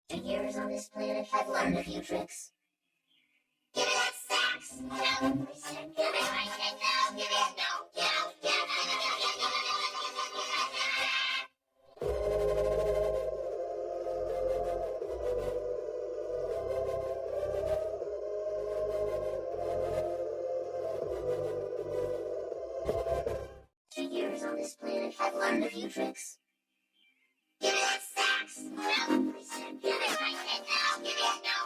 The years on this planet have learned a few tricks. Give me that sax! No! Give me my head now! Give it no! The years on this planet have learned a few tricks. Give me that sax! No! Give me my head now! Give it no!